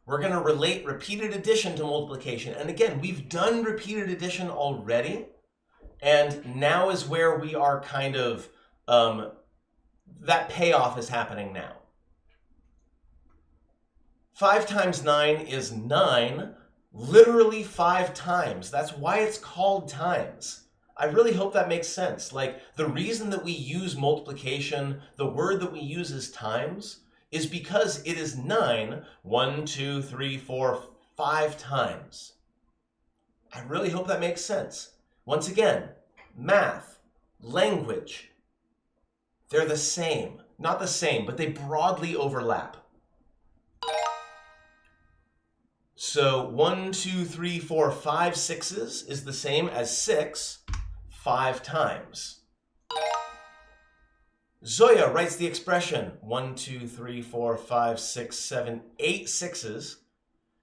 we're going to relate repeated addition to multiplication. And again, we've done repeated addition already. And now is where we are kind of, that payoff is happening now. 5 times 9 is 9, literally 5 times. That's why it's called times. I really hope that makes sense. Like, the reason that we use multiplication, the word that we use is times, is because it is 9, 1, 2, 3, 4, 5 times. I really hope that makes sense. Once again, math, language, they're the same. Not the same, but they broadly overlap. So 1, 2, 3, 4, 5 sixes is the same as 6 5 times. Zoya writes the expression 1, 2, 3, 4, 5, 6, 7, 8 sixes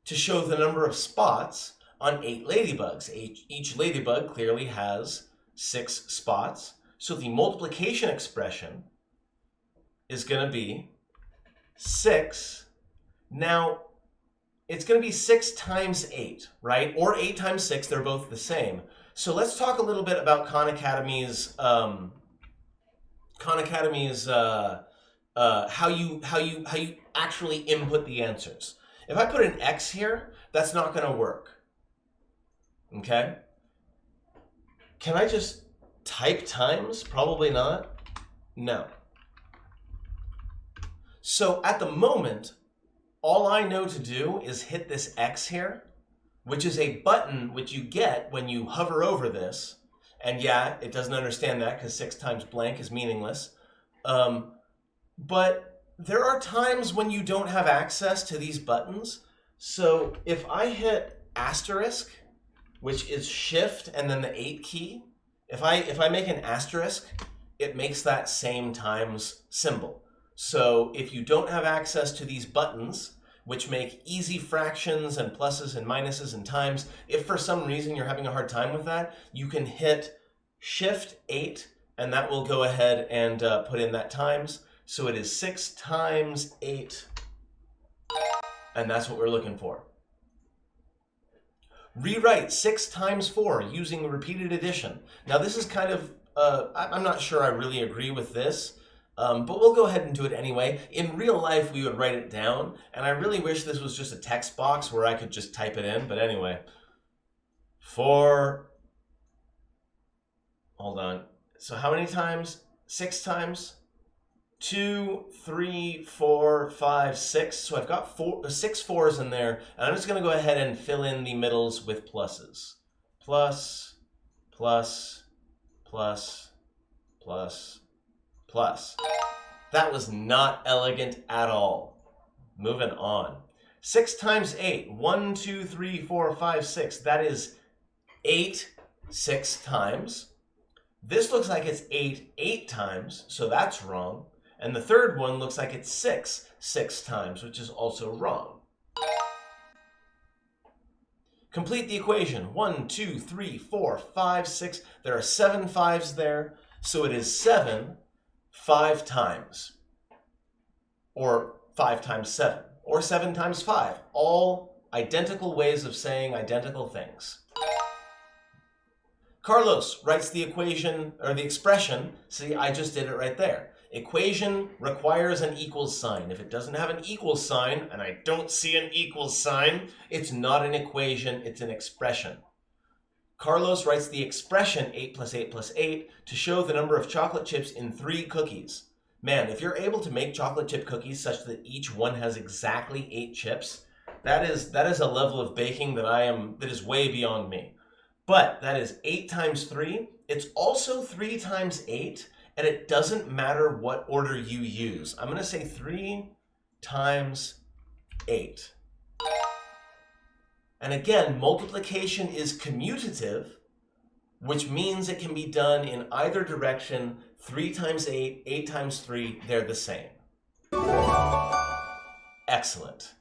to show the number of spots on 8 ladybugs. Each ladybug clearly has 6 spots. So the multiplication expression is going to be 6. Now, it's going to be 6 times 8, right? Or 8 times 6, they're both the same. So let's talk a little bit about Khan Academy's how you actually input the answers. If I put an X here, that's not going to work. Okay? Can I just type times? Probably not. No. So at the moment, all I know to do is hit this X here, which is a button which you get when you hover over this. And yeah, it doesn't understand that because 6 times blank is meaningless. But there are times when you don't have access to these buttons. So if I hit asterisk, which is shift and then the 8 key, if I make an asterisk, it makes that same times symbol. So if you don't have access to these buttons, which make easy fractions and pluses and minuses and times, if for some reason you're having a hard time with that, you can hit shift 8 and that will go ahead and put in that times. So it is 6 times 8, and that's what we're looking for. Rewrite 6 times 4 using repeated addition. Now this is kind of, I'm not sure I really agree with this, but we'll go ahead and do it anyway. In real life, we would write it down, and I really wish this was just a text box where I could just type it in, but anyway. Hold on. So how many times? 6 times? 2, 3, 4, 5, 6. So I've got 6 4s in there, and I'm just going to go ahead and fill in the middles with pluses. Plus, plus, plus, plus, plus. That was not elegant at all. Moving on. 6 times 8. 1, 2, 3, 4, 5, 6. That is 8 6 times. This looks like it's 8 times, so that's wrong. And the third one looks like it's 6 times, which is also wrong. Complete the equation. 1, 2, 3, 4, 5, 6. There are 7 5s there, so it is 7 5 times. Or 5 times 7. Or 7 times 5. All identical ways of saying identical things. Carlos writes the equation, or the expression. See, I just did it right there. Equation requires an equals sign. If it doesn't have an equals sign, and I don't see an equals sign, it's not an equation, it's an expression. Carlos writes the expression 8 plus 8 plus 8 to show the number of chocolate chips in 3 cookies. Man, if you're able to make chocolate chip cookies such that each one has exactly 8 chips, that is a level of baking that is way beyond me. But that is 8 times 3. It's also 3 times 8, and it doesn't matter what order you use. I'm going to say 3 times 8. And again, multiplication is commutative, which means it can be done in either direction. 3 times 8, 8 times 3, they're the same. Excellent.